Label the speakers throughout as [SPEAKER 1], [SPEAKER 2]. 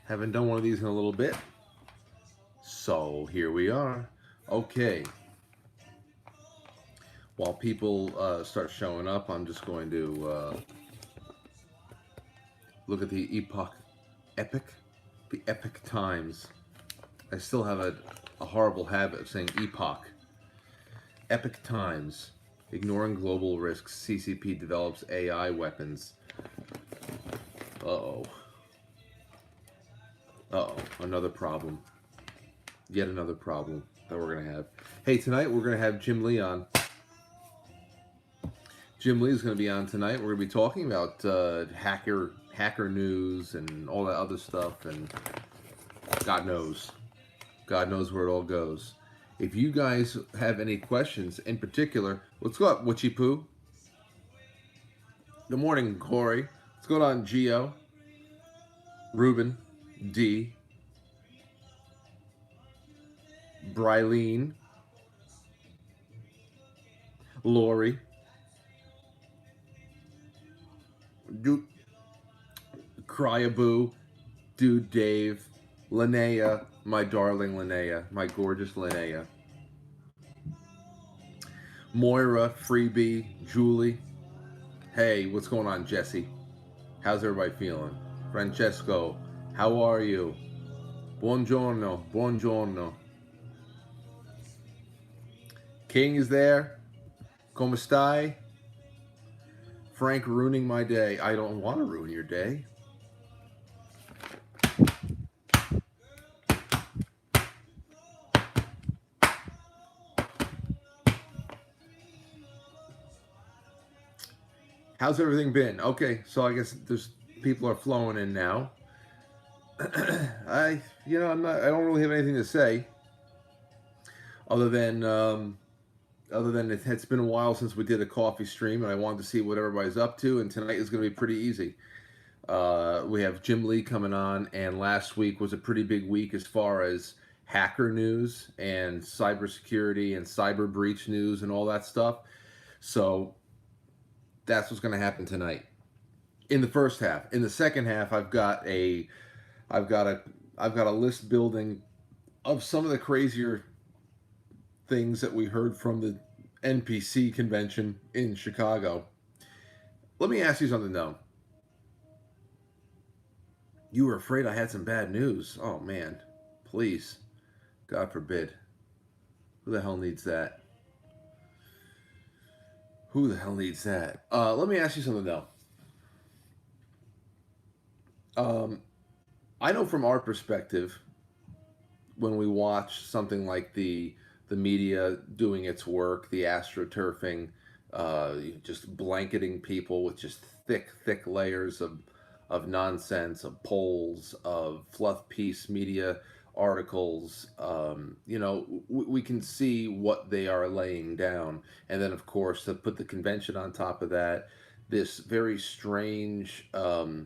[SPEAKER 1] Haven't done one of these in a little bit. So here we are. Okay. While people start showing up, I'm just going to look at the epic times. I still have a horrible habit of saying epoch. Epic times. Ignoring global risks, CCP develops AI weapons. Uh-oh. Uh-oh. Another problem. Yet another problem that we're going to have. Hey, tonight we're going to have Jim Lee on. Jim Lee is going to be on tonight. We're going to be talking about hacker news and all that other stuff, and God knows where it all goes. If you guys have any questions in particular, what's up, Witchy Poo? Good morning, Corey. What's going on, Geo? Ruben, D, Bryleen, Lori, Cryaboo, Dude Dave, Linnea, my darling Linnea, my gorgeous Linnea, Moira, Freebie, Julie. Hey, what's going on, Jesse? How's everybody feeling? Francesco, how are you? Buongiorno, buongiorno. King is there. Come stai? Frank ruining my day. I don't want to ruin your day. How's everything been? Okay, so I guess there's people are flowing in now. I don't really have anything to say other than it's been a while since we did a coffee stream, and I wanted to see what everybody's up to. And tonight is going to be pretty easy. We have Jim Lee coming on, and last week was a pretty big week as far as hacker news and cybersecurity and cyber breach news and all that stuff. So that's what's going to happen tonight. In the first half. In the second half, I've got a list building of some of the crazier things that we heard from the NPC convention in Chicago. Let me ask you something though. You were afraid I had some bad news. Oh man, please, God forbid. Who the hell needs that? Who the hell needs that? Let me ask you something though. I know from our perspective, when we watch something like the media doing its work, the astroturfing, just blanketing people with just thick layers of nonsense, of polls, of fluff piece media articles. We can see what they are laying down, and then of course to put the convention on top of that, this very strange, I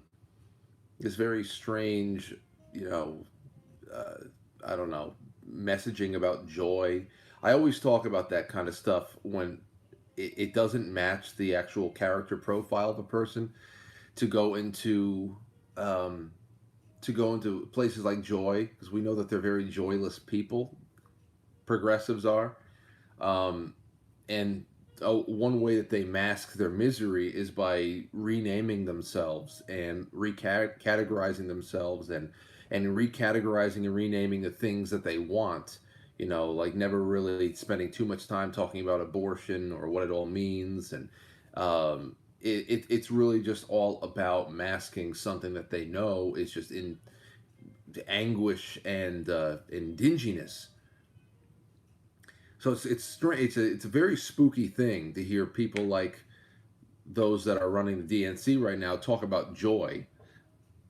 [SPEAKER 1] don't know, messaging about joy. I always talk about that kind of stuff when it doesn't match the actual character profile of a person to go into places like joy, because we know that they're very joyless people. Progressives are, and one way that they mask their misery is by renaming themselves and recategorizing themselves and recategorizing and renaming the things that they want. Like never really spending too much time talking about abortion or what it all means, and it's really just all about masking something that they know is just in anguish and in dinginess. So it's strange. It's a very spooky thing to hear people like those that are running the DNC right now talk about joy.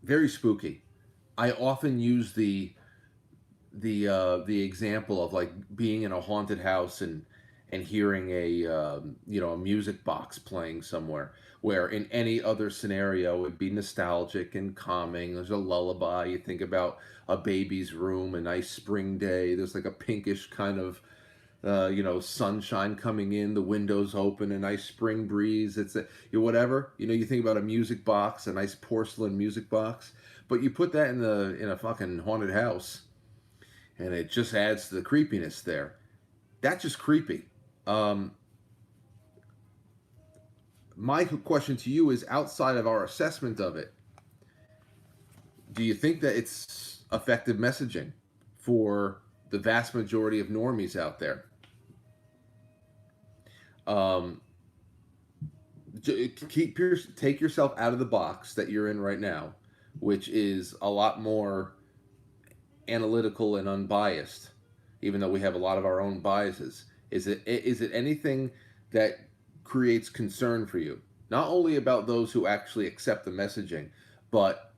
[SPEAKER 1] Very spooky. I often use the example of like being in a haunted house and hearing a music box playing somewhere, where in any other scenario it would be nostalgic and calming. There's a lullaby. You think about a baby's room, a nice spring day. There's like a pinkish kind of sunshine coming in, the windows open, a nice spring breeze. It's whatever. You think about a music box, a nice porcelain music box. But you put that in a fucking haunted house, and it just adds to the creepiness there. That's just creepy. Um, my question to you is, outside of our assessment of it, do you think that it's effective messaging for the vast majority of normies out there? Um, take yourself out of the box that you're in right now, which is a lot more analytical and unbiased, even though we have a lot of our own biases. Is it anything that creates concern for you? Not only about those who actually accept the messaging, but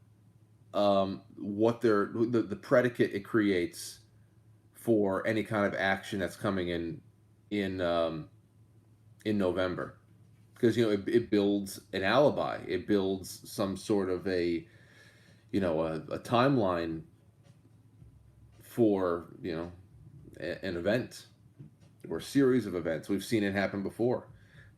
[SPEAKER 1] what the predicate it creates for any kind of action that's coming in in November, because it builds an alibi, it builds some sort of a timeline for an event or a series of events. We've seen it happen before.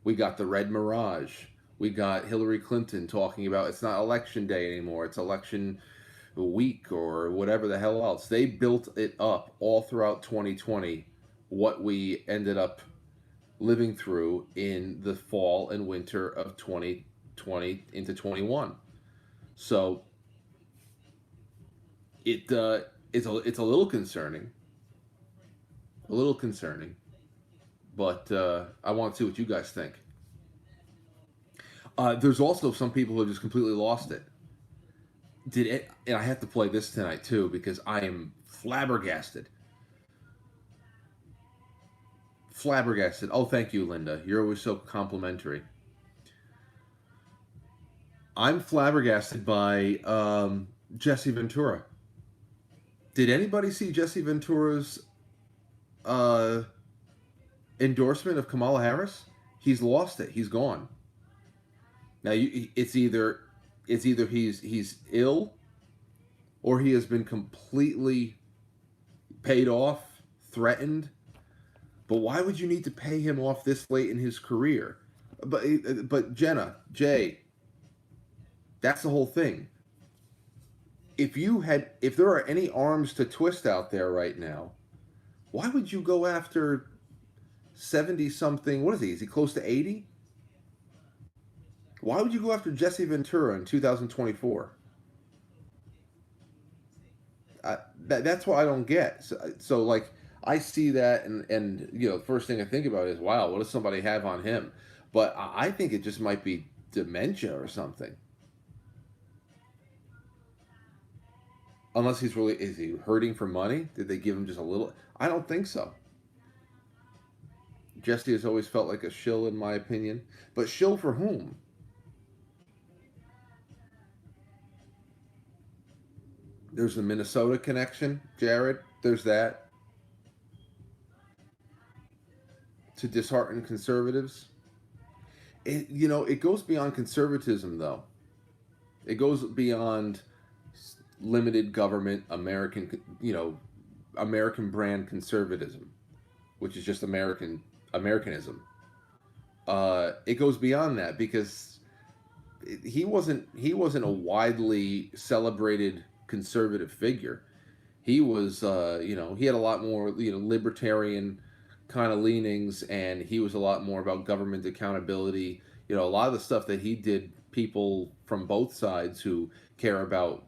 [SPEAKER 1] We got the Red Mirage. We got Hillary Clinton talking about it's not election day anymore. It's election week or whatever the hell else. They built it up all throughout 2020, what we ended up living through in the fall and winter of 2020 into 21. So it's a little concerning, but I want to see what you guys think. There's also some people who just completely lost it. Did it? And I have to play this tonight too because I am flabbergasted. Flabbergasted. Oh, thank you, Linda. You're always so complimentary. I'm flabbergasted by Jesse Ventura. Did anybody see Jesse Ventura's uh, endorsement of Kamala Harris? He's lost it. He's gone. Now it's either he's ill or he has been completely paid off, threatened. But why would you need to pay him off this late in his career? But Jenna, Jay, that's the whole thing. If there are any arms to twist out there right now, why would you go after 70 something? What is he? Is he close to 80? Why would you go after Jesse Ventura in 2024? That's what I don't get. So like I see that, and the first thing I think about is, wow, what does somebody have on him? But I think it just might be dementia or something. Unless is he hurting for money? Did they give him just a little? I don't think so. Jesse has always felt like a shill, in my opinion. But shill for whom? There's the Minnesota connection, Jared. There's that. To dishearten conservatives. It goes beyond conservatism, though. It goes beyond limited government American brand conservatism, which is just Americanism. It goes beyond that because he wasn't a widely celebrated conservative figure. He was he had a lot more libertarian kind of leanings, and he was a lot more about government accountability. A lot of the stuff that he did, people from both sides who care about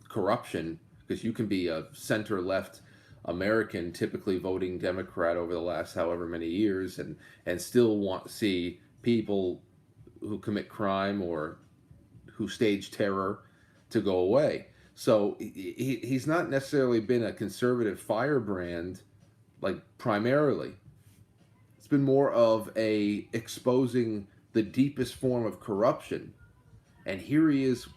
[SPEAKER 1] corruption, because you can be a center left American, typically voting Democrat over the last however many years, and still want to see people who commit crime or who stage terror to go away. So he's not necessarily been a conservative firebrand, like primarily. It's been more of a exposing the deepest form of corruption, and here he is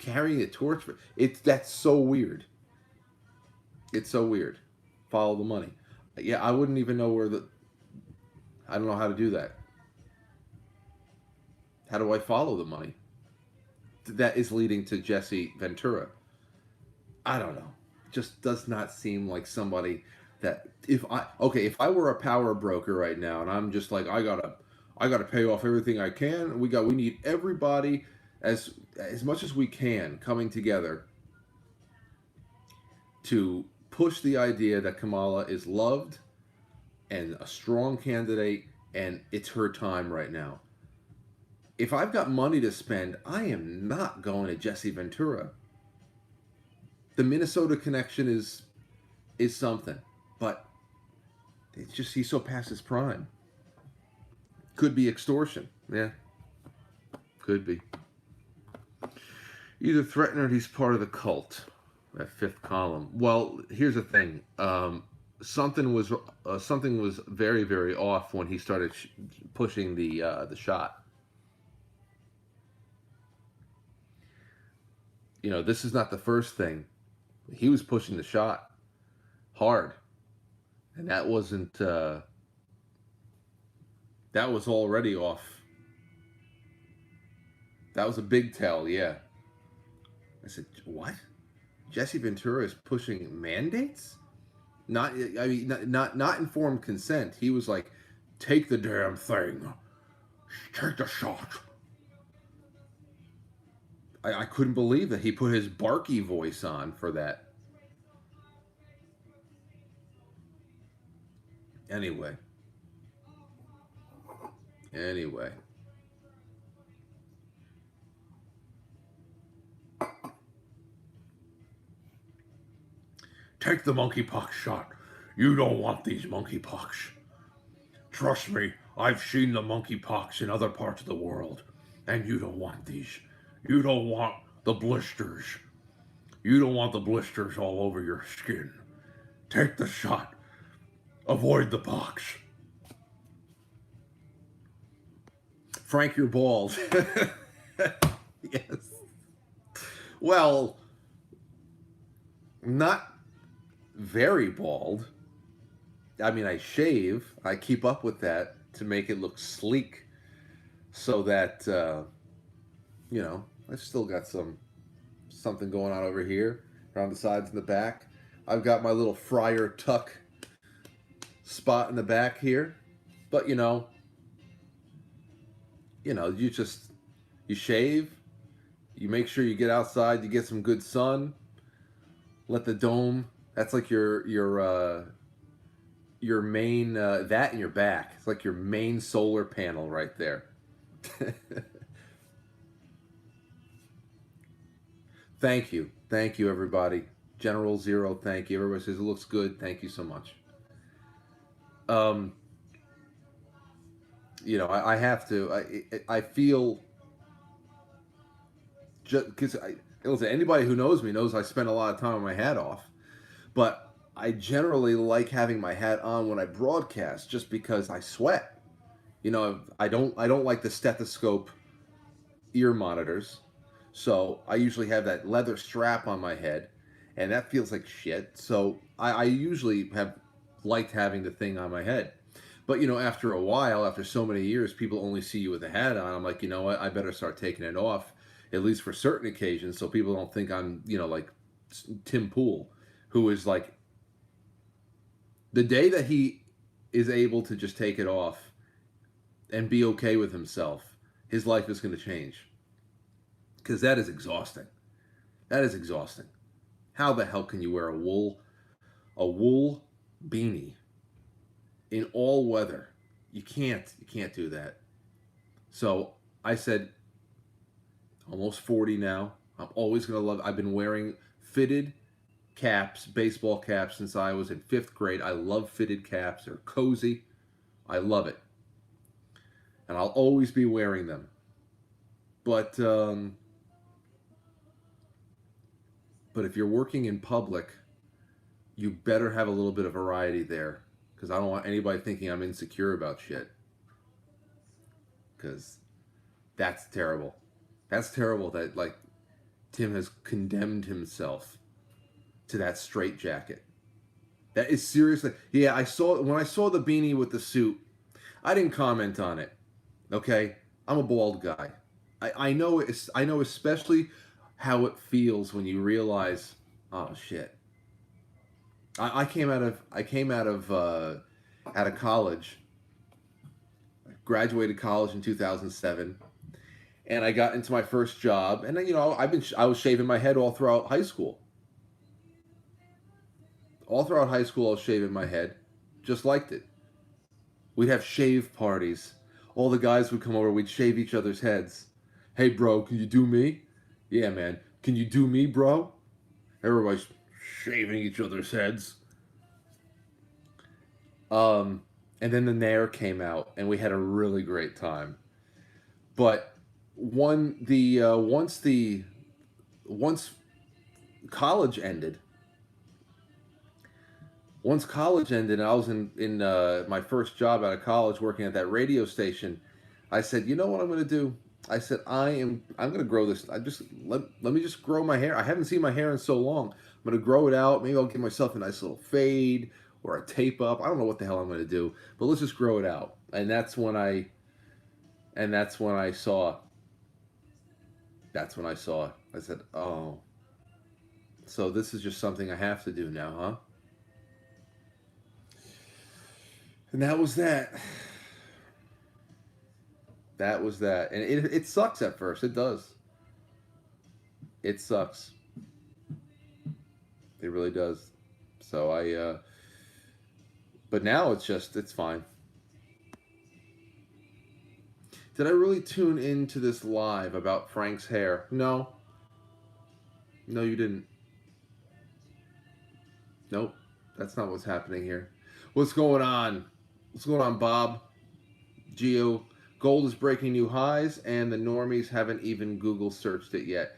[SPEAKER 1] carrying a torch for that's so weird. It's so weird. Follow the money. Yeah, I wouldn't even know I don't know how to do that. How do I follow the money? That is leading to Jesse Ventura. I don't know. Just does not seem like somebody that if I were a power broker right now and I'm just like I gotta pay off everything I can. We need everybody as much as we can, coming together to push the idea that Kamala is loved and a strong candidate, and it's her time right now. If I've got money to spend, I am not going to Jesse Ventura. The Minnesota connection is something, but it's just he's so past his prime. Could be extortion. Yeah, could be. Either threatened or he's part of the cult. That fifth column. Well, here's the thing. Something was very, very off when he started pushing the shot. You know, this is not the first thing. He was pushing the shot hard, and that wasn't. That was already off. That was a big tell. Yeah. I said, what? Jesse Ventura is pushing mandates? Not, I mean, not informed consent. He was like, take the damn thing. Take the shot. I couldn't believe that he put his barky voice on for that. Anyway. Take the monkeypox shot. You don't want these monkeypox. Trust me, I've seen the monkeypox in other parts of the world, and you don't want these. You don't want the blisters. You don't want the blisters all over your skin. Take the shot. Avoid the pox. Frank, you're bald. Yes. Well, not very bald. I mean, I shave. I keep up with that to make it look sleek, so that you know, I've still got something going on over here, around the sides and the back. I've got my little friar tuck spot in the back here, but you shave, you make sure you get outside, you get some good sun, let the dome. That's like your main that in your back. It's like your main solar panel right there. Thank you everybody. General Zero, thank you. Everybody says it looks good. Thank you so much. I have to. I feel just because listen, anybody who knows me knows I spend a lot of time with my hat off. But I generally like having my hat on when I broadcast, just because I sweat. I don't like the stethoscope ear monitors, so I usually have that leather strap on my head, and that feels like shit. So I usually have liked having the thing on my head. But after a while, after so many years, people only see you with a hat on. I'm like, you know what? I better start taking it off, at least for certain occasions, so people don't think I'm like Tim Pool, who is like, the day that he is able to just take it off and be okay with himself, his life is going to change. Because that is exhausting. That is exhausting. How the hell can you wear a wool beanie in all weather? You can't do that. So I said, almost 40 now. I'm always going to love, I've been wearing fitted caps, baseball caps, since I was in 5th grade. I love fitted caps. They're cozy. I love it. And I'll always be wearing them. But if you're working in public, you better have a little bit of variety there, because I don't want anybody thinking I'm insecure about shit. Because that's terrible. That's terrible that, like, Tim has condemned himself to that straitjacket. That is seriously. Yeah, when I saw the beanie with the suit, I didn't comment on it. Okay, I'm a bald guy. I know especially how it feels when you realize, oh shit. I came out of college. I graduated college in 2007, and I got into my first job, and then, I was shaving my head all throughout high school. All throughout high school, I was shaving my head. Just liked it. We'd have shave parties. All the guys would come over. We'd shave each other's heads. Hey, bro, can you do me? Yeah, man. Can you do me, bro? Everybody's shaving each other's heads. And then the Nair came out, and we had a really great time. But once college ended, and I was in my first job out of college working at that radio station, I said, you know what I'm going to do? I said, I'm going to grow this. Let me just grow my hair. I haven't seen my hair in so long. I'm going to grow it out. Maybe I'll give myself a nice little fade or a tape up. I don't know what the hell I'm going to do, but let's just grow it out. And that's when I saw. That's when I saw it. I said, oh, so this is just something I have to do now, huh? And that was that. That was that. And it sucks at first. It does. It sucks. It really does. So but now it's fine. Did I really tune into this live about Frank's hair? No. No, you didn't. Nope. That's not what's happening here. What's going on? What's going on, Bob? Geo, gold is breaking new highs, and the normies haven't even Google searched it yet.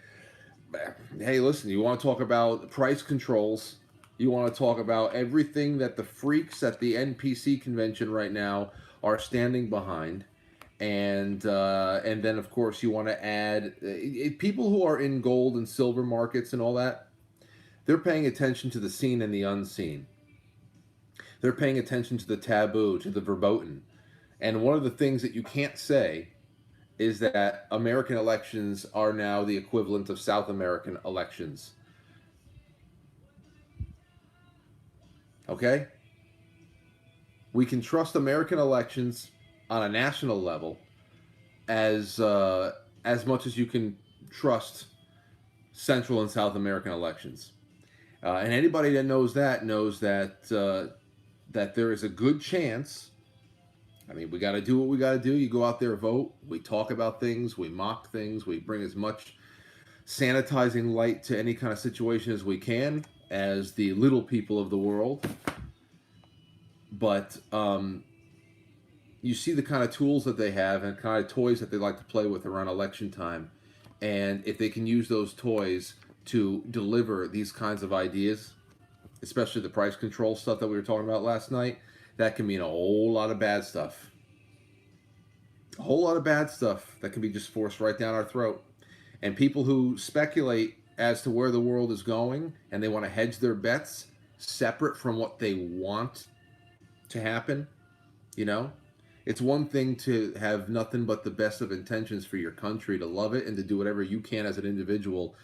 [SPEAKER 1] Hey, listen, you want to talk about price controls? You want to talk about everything that the freaks at the NPC convention right now are standing behind, and then of course you want to add people who are in gold and silver markets and all that. They're paying attention to the seen and the unseen. They're paying attention to the taboo, to the verboten. And one of the things that you can't say is that American elections are now the equivalent of South American elections. Okay? We can trust American elections on a national level as much as you can trust Central and South American elections. And anybody that knows that that there is a good chance. I mean, we got to do what we got to do. You go out there, vote. We talk about things. We mock things. We bring as much sanitizing light to any kind of situation as we can as the little people of the world. But you see the kind of tools that they have and kind of toys that they like to play with around election time. And if they can use those toys to deliver these kinds of ideas, especially the price control stuff that we were talking about last night, that can mean a whole lot of bad stuff. A whole lot of bad stuff that can be just forced right down our throat. And people who speculate as to where the world is going and they want to hedge their bets separate from what they want to happen, it's one thing to have nothing but the best of intentions for your country, to love it and to do whatever you can as an individual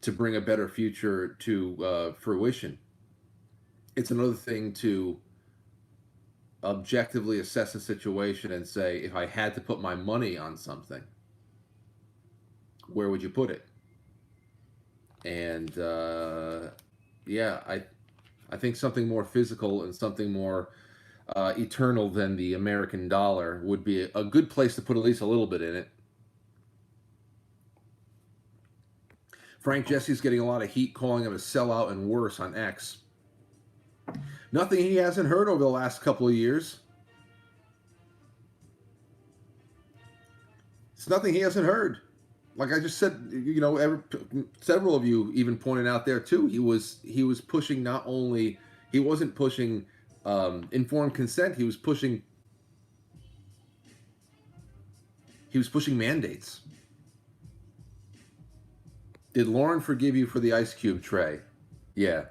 [SPEAKER 1] to bring a better future to fruition. It's another thing to objectively assess a situation and say, if I had to put my money on something, where would you put it? And I think something more physical and something more eternal than the American dollar would be a good place to put at least a little bit in it. Frank Jesse's getting a lot of heat, calling him a sellout and worse on X. Nothing he hasn't heard over the last couple of years. It's nothing he hasn't heard. Like I just said, several of you even pointed out there too. He was pushing not only, he wasn't pushing informed consent. He was pushing mandates. Did Lauren forgive you for the ice cube tray? Yeah.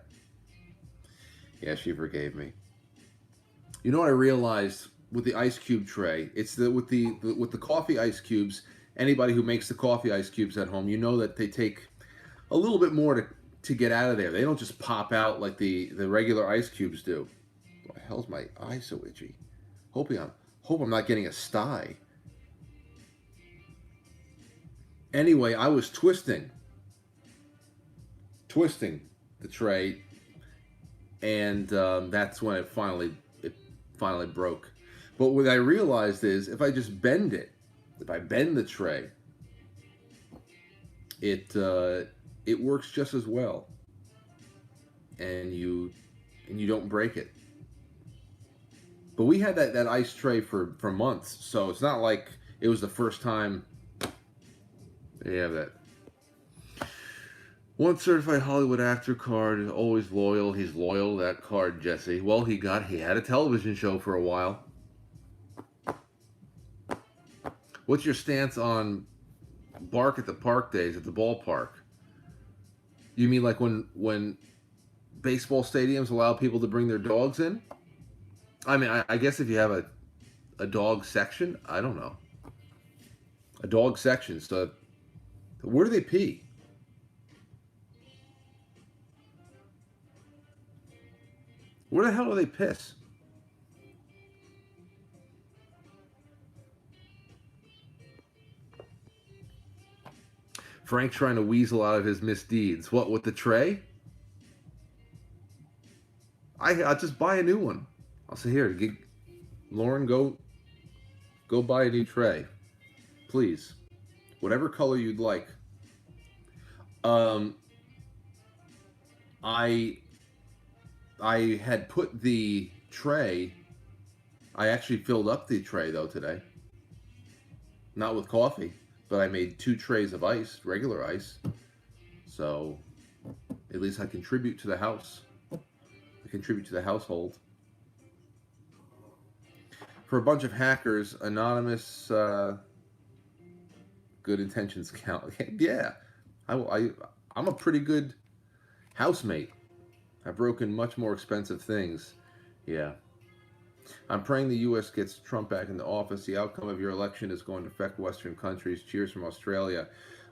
[SPEAKER 1] Yeah, she forgave me. You know what I realized with the ice cube tray? It's with the coffee ice cubes. Anybody who makes the coffee ice cubes at home, you know that they take a little bit more to get out of there. They don't just pop out like the regular ice cubes do. Why the hell's my eye so itchy? Hope I'm not getting a sty. Anyway, I was twisting the tray, and that's when it finally broke. But what I realized is if I just bend it, if I bend the tray, it works just as well, and you don't break it. But we had that ice tray for months, so it's not like it was the first time. They have that. One certified Hollywood actor card, always loyal. He's loyal, that card, Jesse. Well, he had a television show for a while. What's your stance on bark at the park days at the ballpark? You mean like when baseball stadiums allow people to bring their dogs in? I mean, I guess if you have a dog section, I don't know. A dog section. So where do they pee? Where the hell do they piss? Frank trying to weasel out of his misdeeds. What, with the tray? I'll just buy a new one. I'll say, here, Lauren, go buy a new tray, please. Whatever color you'd like. Um, I I had put the tray. I actually filled up the tray though today. Not with coffee, but I made 2 trays of ice, regular ice. So at least I contribute to the house. I contribute to the household. For a bunch of hackers, anonymous good intentions count. Yeah, I'm a pretty good housemate. I've broken much more expensive things. Yeah. I'm praying the U.S. gets Trump back into office. The outcome of your election is going to affect Western countries. Cheers from Australia.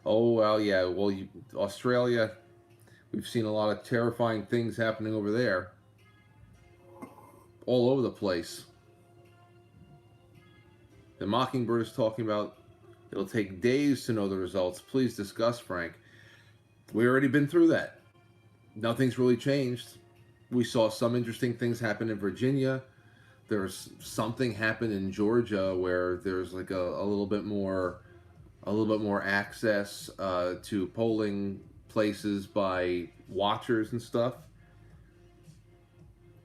[SPEAKER 1] Oh, well, yeah. Well, Australia, we've seen a lot of terrifying things happening over there. All over the place. The Mockingbird is talking about it'll take days to know the results. Please discuss, Frank. We already been through that. Nothing's really changed. We saw some interesting things happen in Virginia. There's something happened in Georgia where there's like a little bit more access to polling places by watchers and stuff.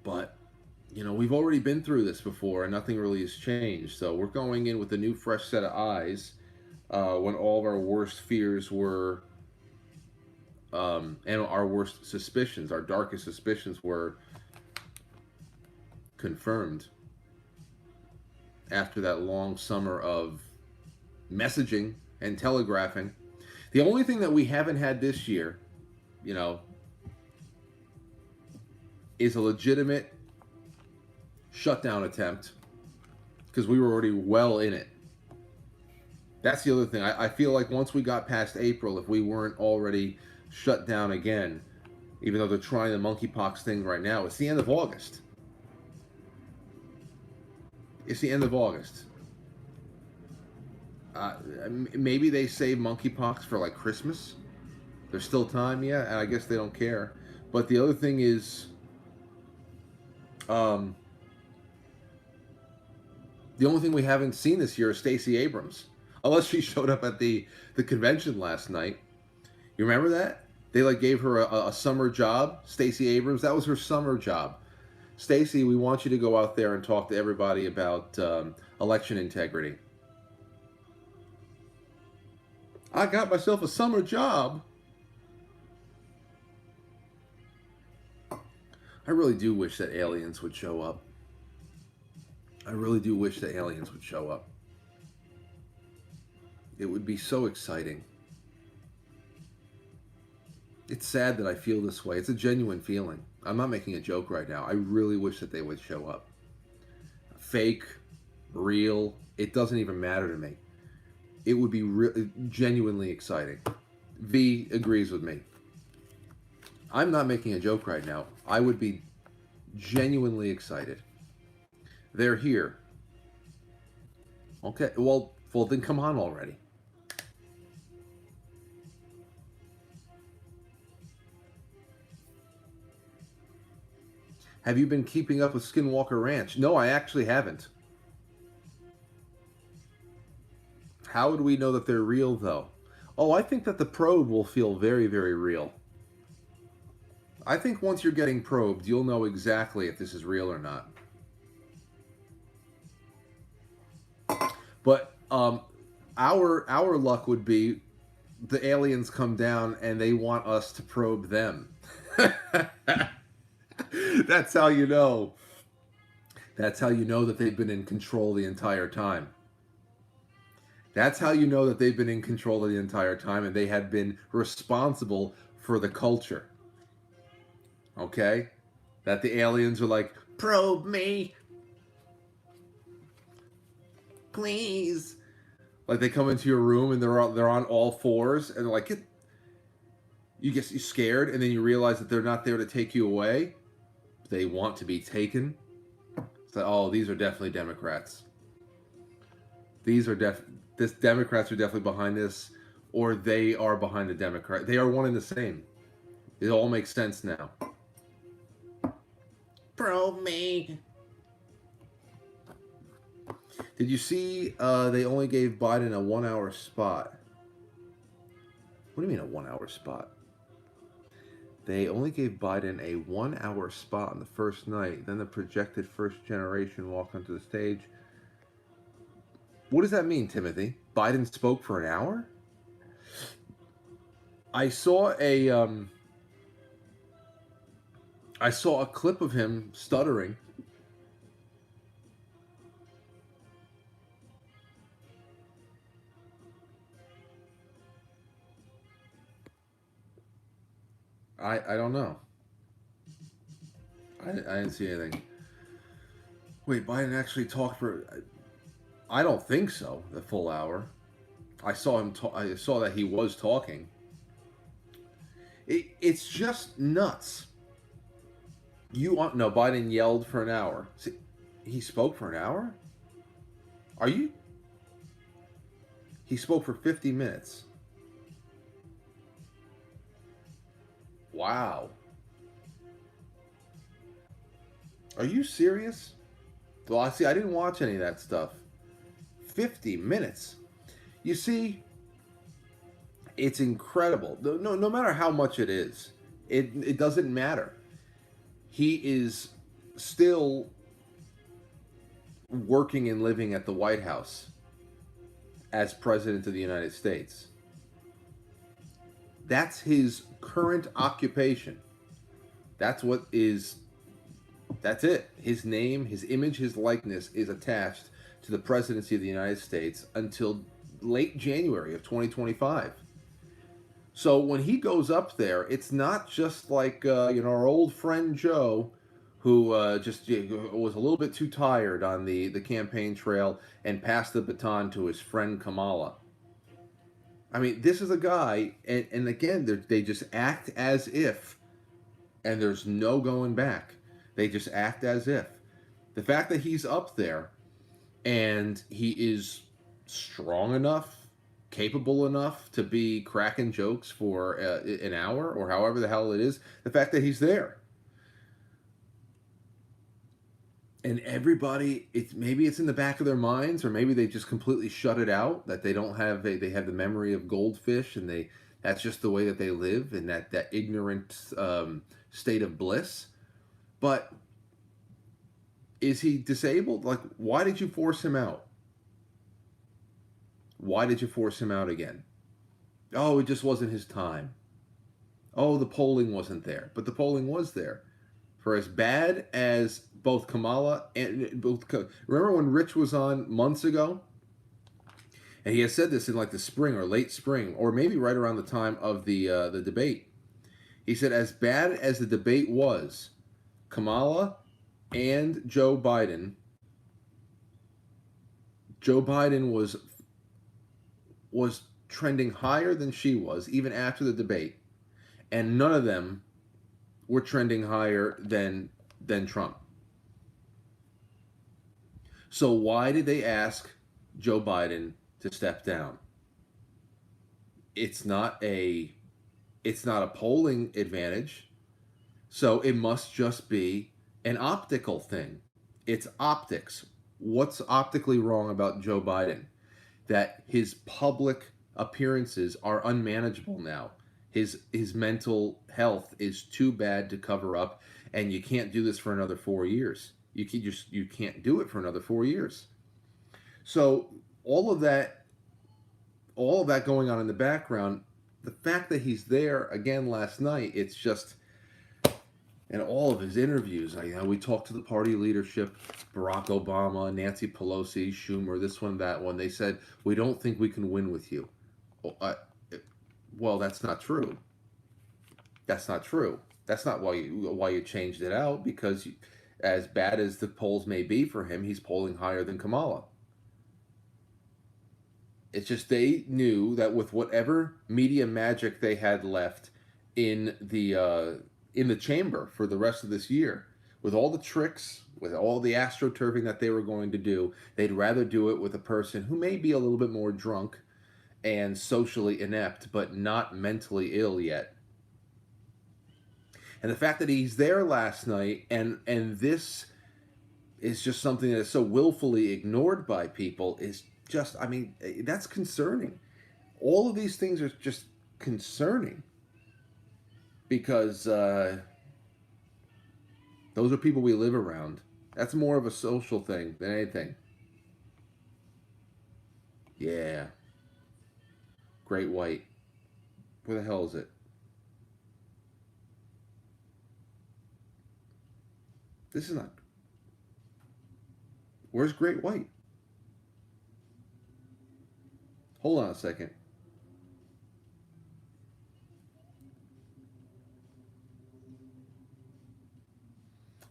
[SPEAKER 1] But we've already been through this before, and nothing really has changed. So we're going in with a new, fresh set of eyes when all of our worst fears were, and our worst suspicions, our darkest suspicions were confirmed after that long summer of messaging and telegraphing. The only thing that we haven't had this year, is a legitimate shutdown attempt because we were already well in it. That's the other thing. I feel like once we got past April, if we weren't already shut down again, even though they're trying the monkeypox thing right now, it's the end of August. It's the end of August. Maybe they save monkeypox for like Christmas. There's still time, yeah, and I guess they don't care. But the other thing is, the only thing we haven't seen this year is Stacey Abrams, unless she showed up at the convention last night. You remember that? They gave her a summer job. Stacey Abrams, that was her summer job. Stacey, we want you to go out there and talk to everybody about election integrity. I got myself a summer job. I really do wish that aliens would show up. I really do wish that aliens would show up. It would be so exciting. It's sad that I feel this way. It's a genuine feeling. I'm not making a joke right now. I really wish that they would show up. Fake, real, it doesn't even matter to me. It would be genuinely exciting. V agrees with me. I'm not making a joke right now. I would be genuinely excited. They're here. Okay, well then come on already. Have you been keeping up with Skinwalker Ranch? No, I actually haven't. How would we know that they're real, though? Oh, I think that the probe will feel very, very real. I think once you're getting probed, you'll know exactly if this is real or not. But our luck would be the aliens come down and they want us to probe them. That's how you know. That's how you know that they've been in control the entire time. That's how you know that they've been in control the entire time and they have been responsible for the culture. Okay? That the aliens are like, probe me. Please. Like they come into your room and they're on all fours and they're like, you get scared and then you realize that they're not there to take you away. They want to be taken. So, oh, these are definitely Democrats. Democrats are definitely behind this, or they are behind the Democrat. They are one and the same. It all makes sense now. Probe me. Did you see they only gave Biden a 1 hour spot? What do you mean a 1 hour spot? They only gave Biden a 1 hour spot on the first night. Then the projected first generation walked onto the stage. What does that mean, Timothy? Biden spoke for an hour? I saw a clip of him stuttering. I don't know. I didn't see anything. Wait, Biden actually talked for... I don't think so, the full hour. I saw him. I saw that he was talking. It's just nuts. No, Biden yelled for an hour. See, he spoke for an hour? Are you? He spoke for 50 minutes. Wow. Are you serious? Well, I didn't watch any of that stuff. 50 minutes. You see, it's incredible. No matter how much it is, it doesn't matter. He is still working and living at the White House as President of the United States. That's his current occupation. That's it. His name, his image, his likeness is attached to the presidency of the United States until late January of 2025. So when he goes up there, it's not just like our old friend Joe, who just was a little bit too tired on the campaign trail and passed the baton to his friend Kamala. I mean, this is a guy, and again, they just act as if, and there's no going back. They just act as if. The fact that he's up there and he is strong enough, capable enough to be cracking jokes for an hour or however the hell it is, the fact that he's there. And everybody, maybe it's in the back of their minds, or maybe they just completely shut it out, that they don't have, they have the memory of goldfish, and that's just the way that they live, in that ignorant state of bliss. But is he disabled? Like, why did you force him out? Why did you force him out again? Oh, it just wasn't his time. Oh, the polling wasn't there. But the polling was there. For as bad as both Kamala and remember when Rich was on months ago? And he has said this in like the spring or late spring, or maybe right around the time of the debate. He said, as bad as the debate was, Kamala and Joe Biden was trending higher than she was, even after the debate, and none of them were trending higher than Trump. So why did they ask Joe Biden to step down? It's not a polling advantage, so it must just be an optical thing. It's optics. What's optically wrong about Joe Biden? That his public appearances are unmanageable now. His mental health is too bad to cover up, and you can't do this for another 4 years. You can't do it for another 4 years. So all of that all of that going on in the background, the fact that he's there again last night, it's just, in all of his interviews, we talked to the party leadership, Barack Obama, Nancy Pelosi, Schumer, this one, that one. They said, we don't think we can win with you. Well, that's not true. That's not true. That's not why you changed it out, because as bad as the polls may be for him, he's polling higher than Kamala. It's just they knew that with whatever media magic they had left in the chamber for the rest of this year, with all the tricks, with all the astroturfing that they were going to do, they'd rather do it with a person who may be a little bit more drunk and socially inept, but not mentally ill yet. And the fact that he's there last night, and this is just something that is so willfully ignored by people, is just, I mean, that's concerning. All of these things are just concerning, because those are people we live around. That's more of a social thing than anything. Yeah. Great White. Where the hell is it? This is not. Where's Great White? Hold on a second.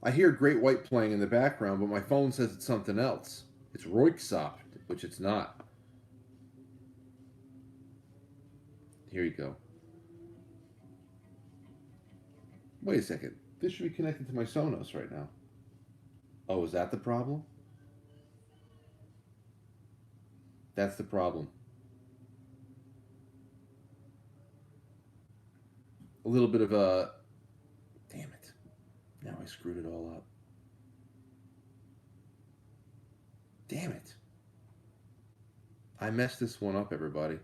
[SPEAKER 1] I hear Great White playing in the background, but my phone says it's something else. It's Royksoft, which it's not. Here you go. Wait a second. This should be connected to my Sonos right now. Oh, is that the problem? That's the problem. A little bit of a... Damn it. Now I screwed it all up. Damn it. I messed this one up, everybody.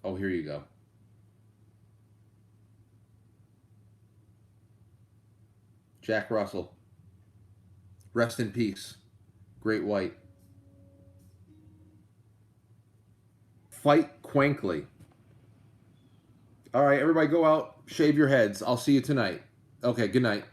[SPEAKER 1] Oh, here you go. Jack Russell. Rest in peace. Great White. Fight Quankly. All right, everybody go out, shave your heads. I'll see you tonight. Okay, good night.